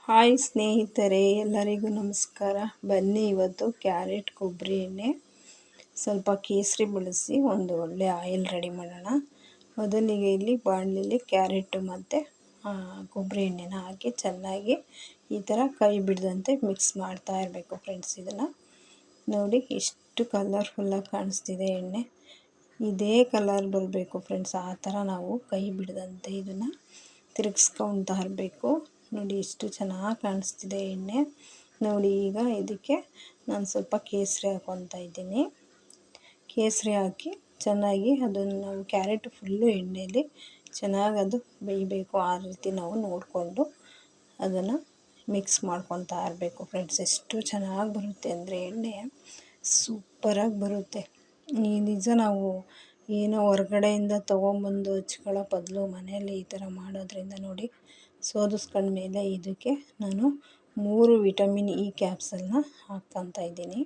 Hi ಸ್ನೇಹಿತರೆ, ಎಲ್ಲರಿಗೂ ನಮಸ್ಕಾರ. ಬನ್ನಿ ಇವತ್ತು ಕ್ಯಾರೆಟ್ ಕೊಬ್ಬರಿ ಎಣ್ಣೆ ಸ್ವಲ್ಪ ಕೇಸರಿ ಬಳಸಿ ಒಂದು ಒಳ್ಳೆ ಆಯಿಲ್ ರೆಡಿ ಮಾಡೋಣ. ಮೊದಲಿಗೆ ಇಲ್ಲಿ ಬಾಣಲಿಲಿ ಕ್ಯಾರೆಟು ಮತ್ತು ಕೊಬ್ಬರಿ ಎಣ್ಣೆನ ಹಾಕಿ ಚೆನ್ನಾಗಿ ಈ ಥರ ಕೈ ಬಿಡದಂತೆ ಮಿಕ್ಸ್ ಮಾಡ್ತಾ ಇರಬೇಕು ಫ್ರೆಂಡ್ಸ್. ಇದನ್ನು ನೋಡಿ ಎಷ್ಟು ಕಲರ್ಫುಲ್ಲಾಗಿ ಕಾಣಿಸ್ತಿದೆ ಎಣ್ಣೆ. ಇದೇ ಕಲರ್ ಬರಬೇಕು ಫ್ರೆಂಡ್ಸ್. ಆ ಥರ ನಾವು ಕೈ ಬಿಡದಂತೆ ಇದನ್ನು ತಿರುಗಿಸ್ಕೊಳ್ತಾ ಇರಬೇಕು. ನೋಡಿ ಎಷ್ಟು ಚೆನ್ನಾಗಿ ಕಾಣಿಸ್ತಿದೆ ಎಣ್ಣೆ. ನೋಡಿ ಈಗ ಇದಕ್ಕೆ ನಾನು ಸ್ವಲ್ಪ ಕೇಸರಿ ಹಾಕ್ಕೊತಾ ಇದ್ದೀನಿ. ಕೇಸರಿ ಹಾಕಿ ಚೆನ್ನಾಗಿ ಅದನ್ನು ನಾವು ಕ್ಯಾರೆಟ್ ಫುಲ್ಲು ಎಣ್ಣೆಯಲ್ಲಿ ಚೆನ್ನಾಗಿ ಅದು ಬೇಯಬೇಕು. ಆ ರೀತಿ ನಾವು ನೋಡಿಕೊಂಡು ಅದನ್ನು ಮಿಕ್ಸ್ ಮಾಡ್ಕೊತಾ ಇರಬೇಕು ಫ್ರೆಂಡ್ಸ್. ಎಷ್ಟು ಚೆನ್ನಾಗಿ ಬರುತ್ತೆ ಅಂದರೆ ಎಣ್ಣೆ ಸೂಪರಾಗಿ ಬರುತ್ತೆ. ಈ ನಿಜ ನಾವು ಏನೋ ಹೊರಗಡೆಯಿಂದ ತೊಗೊಂಬಂದು ಹಚ್ಕೊಳ್ಳೋ ಬದಲು ಮನೆಯಲ್ಲಿ ಈ ಥರ ಮಾಡೋದ್ರಿಂದ ನೋಡಿ ಸೋದಿಸ್ಕೊಂಡ್ಮೇಲೆ ಇದಕ್ಕೆ ನಾನು 3 ವಿಟಮಿನ್ ಇ ಕ್ಯಾಪ್ಸಲ್ನ ಹಾಕ್ಕೊತಾ ಇದ್ದೀನಿ.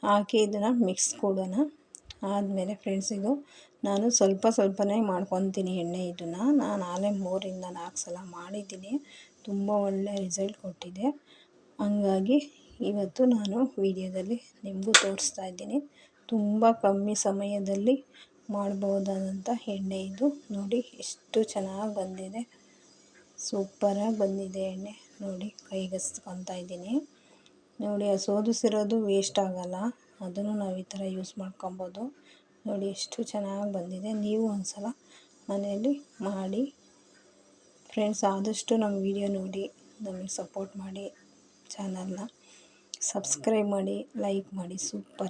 ಹಾಕಿ ಇದನ್ನು ಮಿಕ್ಸ್ ಕೊಡೋಣ. ಆದಮೇಲೆ ಫ್ರೆಂಡ್ಸ್, ಇದು ನಾನು ಸ್ವಲ್ಪನೇ ಮಾಡ್ಕೊತೀನಿ ಎಣ್ಣೆ. ಇದನ್ನು ನಾನು ಆಲೇ 3-4 ಸಲ ಮಾಡಿದ್ದೀನಿ. ತುಂಬ ಒಳ್ಳೆ ರಿಸಲ್ಟ್ ಕೊಟ್ಟಿದೆ. ಹಂಗಾಗಿ ಇವತ್ತು ನಾನು ವಿಡಿಯೋದಲ್ಲಿ ನಿಮಗೂ ತೋರಿಸ್ತಾ ಇದ್ದೀನಿ. ತುಂಬ ಕಮ್ಮಿ ಸಮಯದಲ್ಲಿ ಮಾಡ್ಬೋದಾದಂಥ ಎಣ್ಣೆ ಇದು. ನೋಡಿ ಎಷ್ಟು ಚೆನ್ನಾಗಿ ಬಂದಿದೆ, ಸೂಪರಾಗಿ ಬಂದಿದೆ ಎಣ್ಣೆ. ನೋಡಿ ಕೈಗಸ್ಕೊತಾ ಇದ್ದೀನಿ. ನೋಡಿ ಆ ಸೋದಿಸಿರೋದು ವೇಸ್ಟ್ ಆಗೋಲ್ಲ, ಅದನ್ನು ನಾವು ಈ ಥರ ಯೂಸ್ ಮಾಡ್ಕೊಬೋದು. ನೋಡಿ ಎಷ್ಟು ಚೆನ್ನಾಗಿ ಬಂದಿದೆ. ನೀವು ಒಂದ್ಸಲ ಮನೆಯಲ್ಲಿ ಮಾಡಿ ಫ್ರೆಂಡ್ಸ್. ಆದಷ್ಟು ನಮ್ಮ ವಿಡಿಯೋ ನೋಡಿ ನಮಗೆ ಸಪೋರ್ಟ್ ಮಾಡಿ, ಚಾನಲ್ನ ಸಬ್ಸ್ಕ್ರೈಬ್ ಮಾಡಿ, ಲೈಕ್ ಮಾಡಿ. ಸೂಪರ್.